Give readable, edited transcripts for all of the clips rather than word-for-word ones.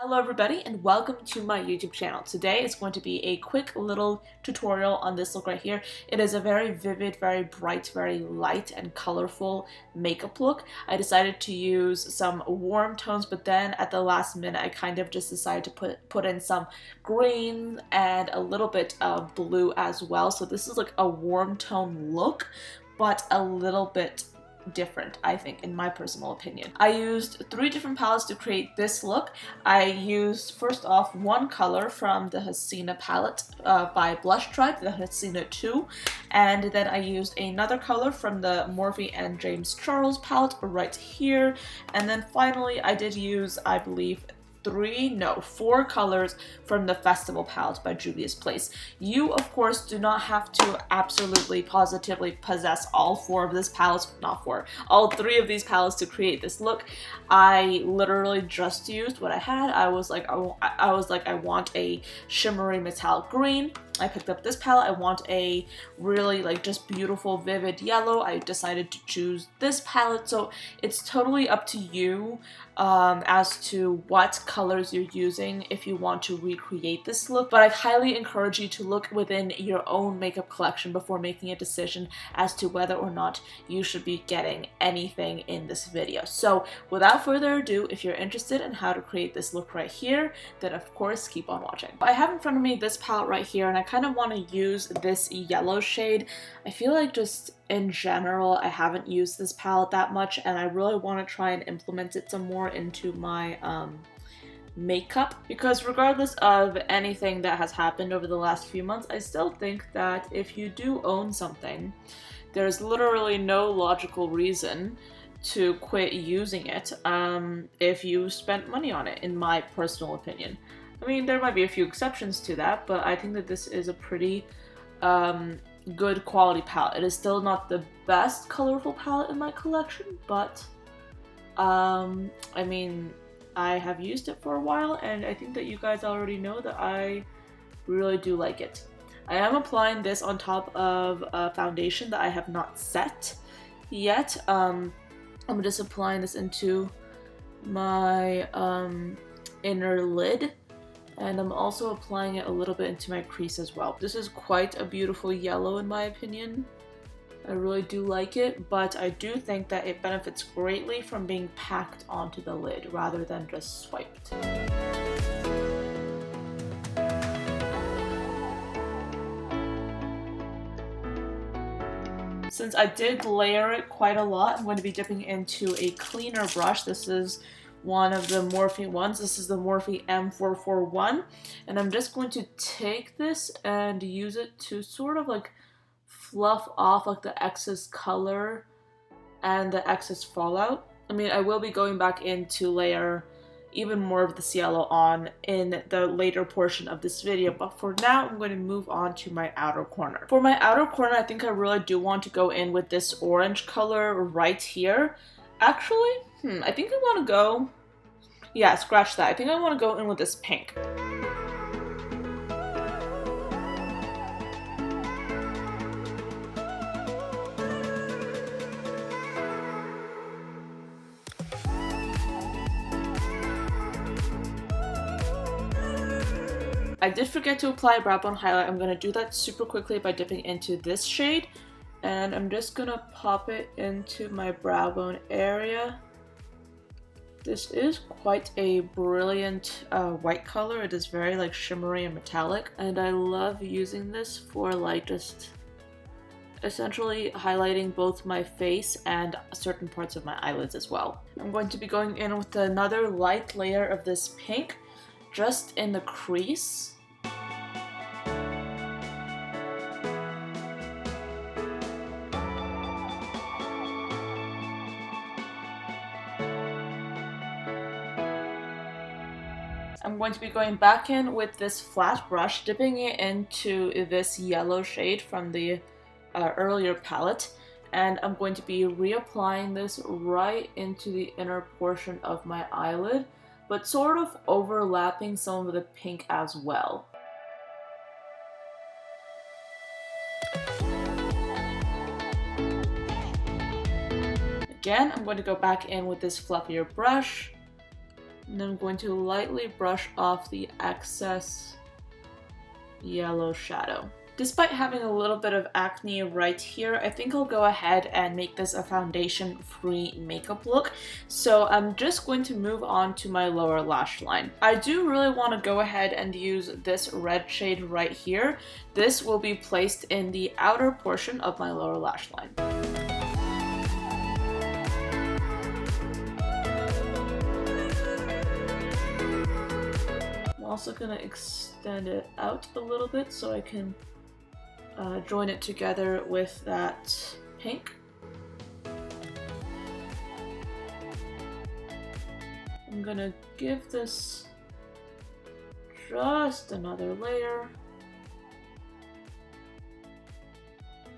Hello everybody and welcome to my YouTube channel. Today is going to be a quick little tutorial on this look right here. It is a very vivid, very bright, very light and colorful makeup look. I decided to use some warm tones, but then at the last minute I kind of just decided to put in some green and a little bit of blue as well. So this is like a warm tone look, but a little bit different, I think, in my personal opinion. I used 3 different palettes to create this look. I used, first off, one color from the Hasina palette by Blushtribe, the Hasina 2, and then I used another color from the Morphe and James Charles palette right here, and then finally I did use, I believe, 4 colors from the Festival palette by Juvia's Place. You, of course, do not have to absolutely positively possess all 4 of this palette, all 3 of these palettes to create this look. I literally just used what I had. I was like, I want a shimmery metallic green. I picked up this palette. I want a really just beautiful vivid yellow. I decided to choose this palette, so it's totally up to you as to what colors you're using if you want to recreate this look, but I highly encourage you to look within your own makeup collection before making a decision as to whether or not you should be getting anything in this video. So without further ado, if you're interested in how to create this look right here, then of course keep on watching. I have in front of me this palette right here, and I kind of want to use this yellow shade. I feel like just in general I haven't used this palette that much, and I really want to try and implement it some more into my makeup, because regardless of anything that has happened over the last few months, I still think that if you do own something, there's literally no logical reason to quit using it if you spent money on it, in my personal opinion. I mean, there might be a few exceptions to that, but I think that this is a pretty good quality palette. It is still not the best colorful palette in my collection, but I mean, I have used it for a while, and I think that you guys already know that I really do like it. I am applying this on top of a foundation that I have not set yet. I'm just applying this into my inner lid, and I'm also applying it a little bit into my crease as well. This is quite a beautiful yellow in my opinion. I really do like it, but I do think that it benefits greatly from being packed onto the lid rather than just swiped. Since I did layer it quite a lot, I'm going to be dipping into a cleaner brush. This is one of the Morphe ones. This is the Morphe M441, and I'm just going to take this and use it to sort of fluff off the excess color and the excess fallout. I mean, I will be going back in to layer even more of this yellow on in the later portion of this video, but for now I'm going to move on to my outer corner. For my outer corner, I think I really do want to go in with this orange color right here. Actually, I think I want to go, yeah, scratch that. I think I want to go in with this pink. I did forget to apply a brow bone highlight. I'm going to do that super quickly by dipping into this shade, and I'm just going to pop it into my brow bone area. This is quite a brilliant white color. It is very shimmery and metallic, and I love using this for just essentially highlighting both my face and certain parts of my eyelids as well. I'm going to be going in with another light layer of this pink just in the crease. I'm going to be going back in with this flat brush, dipping it into this yellow shade from the earlier palette, and I'm going to be reapplying this right into the inner portion of my eyelid, but sort of overlapping some of the pink as well. Again, I'm going to go back in with this fluffier brush, And I'm going to lightly brush off the excess yellow shadow. Despite having a little bit of acne right here, I think I'll go ahead and make this a foundation-free makeup look. So I'm just going to move on to my lower lash line. I do really want to go ahead and use this red shade right here. This will be placed in the outer portion of my lower lash line. I'm also going to extend it out a little bit so I can join it together with that pink. I'm gonna give this just another layer.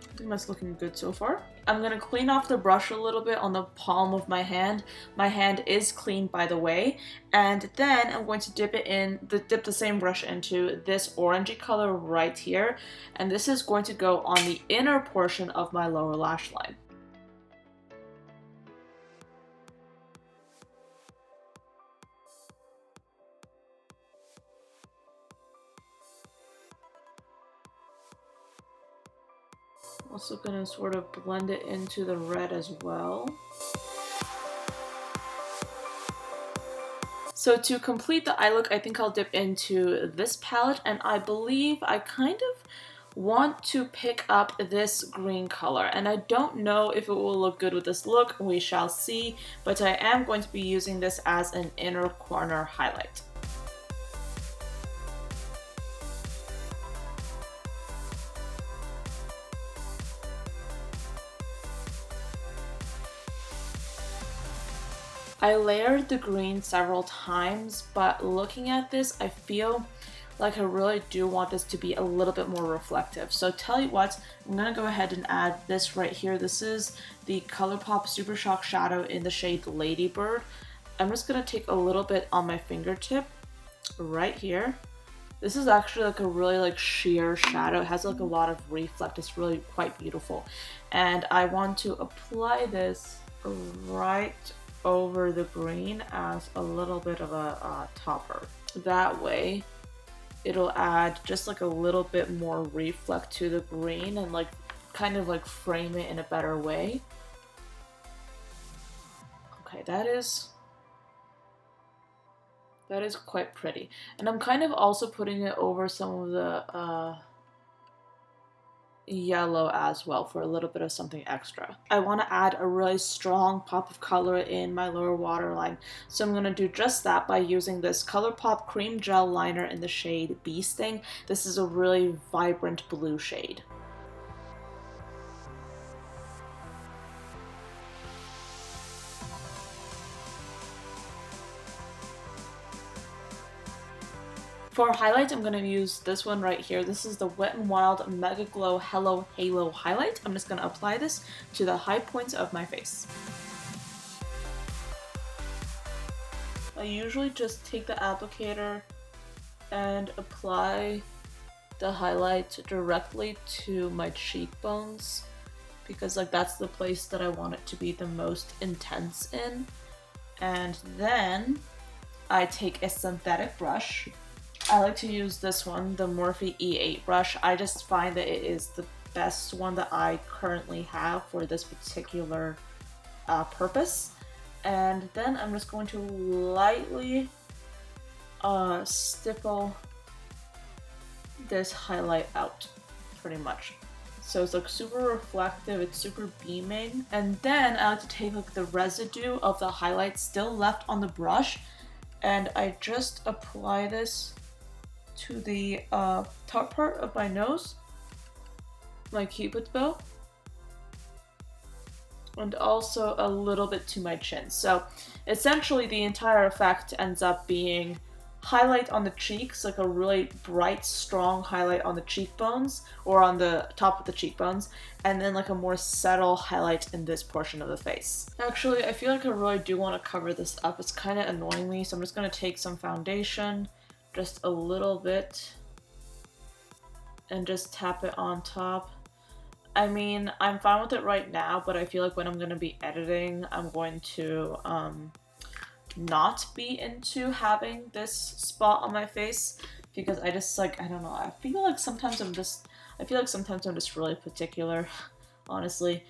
I think that's looking good so far. I'm gonna clean off the brush a little bit on the palm of my hand. My hand is clean, by the way. And then I'm going to dip the same brush into this orangey color right here. And this is going to go on the inner portion of my lower lash line. Also gonna sort of blend it into the red as well. So to complete the eye look, I think I'll dip into this palette, and I believe I kind of want to pick up this green color, and I don't know if it will look good with this look. We shall see, but I am going to be using this as an inner corner highlight. I layered the green several times, but looking at this, I feel like I really do want this to be a little bit more reflective. So tell you what, I'm gonna go ahead and add this right here. This is the Colourpop Super Shock Shadow in the shade Ladybird. I'm just gonna take a little bit on my fingertip right here. This is actually like a really like sheer shadow. It has like a lot of reflect. It's really quite beautiful. And I want to apply this right over the green as a little bit of a topper. That way it'll add just like a little bit more reflect to the green and like kind of like frame it in a better way. Okay, that is quite pretty. And I'm kind of also putting it over some of the yellow as well for a little bit of something extra. I want to add a really strong pop of color in my lower waterline, so I'm going to do just that by using this Colourpop Cream Gel Liner in the shade Bee Sting. This is a really vibrant blue shade. For highlight, I'm going to use this one right here. This is the Wet n Wild MegaGlo Hello Halo Highlight. I'm just going to apply this to the high points of my face. I usually just take the applicator and apply the highlight directly to my cheekbones because like that's the place that I want it to be the most intense in. And then I take a synthetic brush. I like to use this one, the Morphe E8 brush. I just find that it is the best one that I currently have for this particular purpose. And then I'm just going to lightly stipple this highlight out, pretty much. So it's like super reflective, it's super beaming. And then I like to take like the residue of the highlight still left on the brush, and I just apply this to the top part of my nose, my cupid's bow, and also a little bit to my chin. So essentially the entire effect ends up being highlight on the cheeks, like a really bright, strong highlight on the cheekbones or on the top of the cheekbones, and then like a more subtle highlight in this portion of the face. Actually, I feel like I really do want to cover this up. It's kind of annoying me, so I'm just going to take some foundation, just a little bit, and just tap it on top. I mean, I'm fine with it right now, but I feel like when I'm going to be editing, I'm going to not be into having this spot on my face, because I just like, I don't know, I feel like sometimes I'm just really particular, honestly.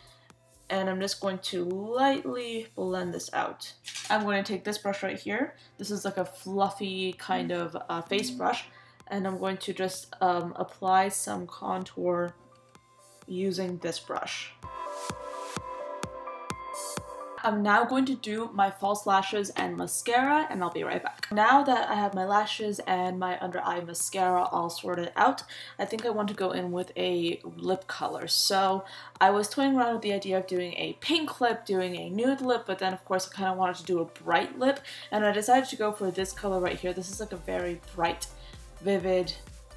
And I'm just going to lightly blend this out. I'm going to take this brush right here. This is like a fluffy kind of face brush, and I'm going to just apply some contour using this brush. I'm now going to do my false lashes and mascara, and I'll be right back. Now that I have my lashes and my under eye mascara all sorted out, I think I want to go in with a lip color. So I was toying around with the idea of doing a pink lip, doing a nude lip, but then of course I kind of wanted to do a bright lip, and I decided to go for this color right here. This is like a very bright, vivid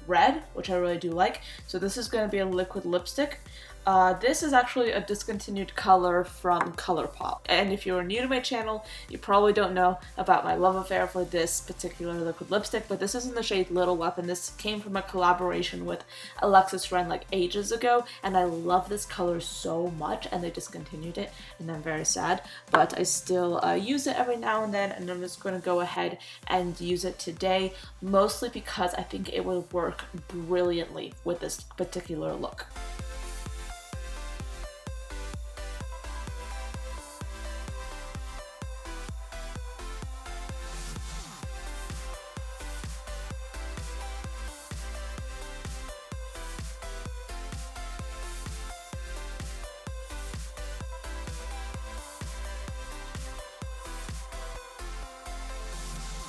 red, which I really do like. So this is going to be a liquid lipstick. This is actually a discontinued color from Colourpop. And if you're new to my channel, you probably don't know about my love affair for this particular liquid lipstick, but this is in the shade Little Weapon. This came from a collaboration with Alexis Ren like ages ago, and I love this color so much, and they discontinued it, and I'm very sad, but I still use it every now and then, and I'm just going to go ahead and use it today, mostly because I think it would work brilliantly with this particular look.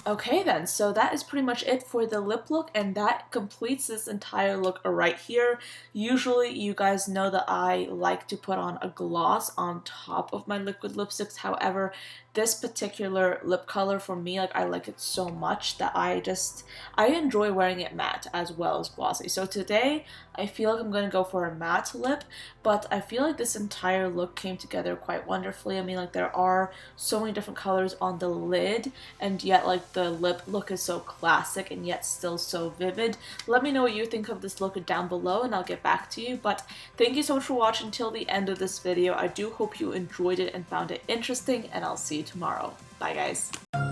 Okay then, so that is pretty much it for the lip look, and that completes this entire look right here. Usually you guys know that I like to put on a gloss on top of my liquid lipsticks. However, this particular lip color for me, like I like it so much that I enjoy wearing it matte as well as glossy. So today I feel like I'm going to go for a matte lip, but I feel like this entire look came together quite wonderfully. I mean, like there are so many different colors on the lid, and yet like the lip look is so classic and yet still so vivid. Let me know what you think of this look down below, and I'll get back to you. But thank you so much for watching till the end of this video. I do hope you enjoyed it and found it interesting, and I'll see you tomorrow. Bye guys.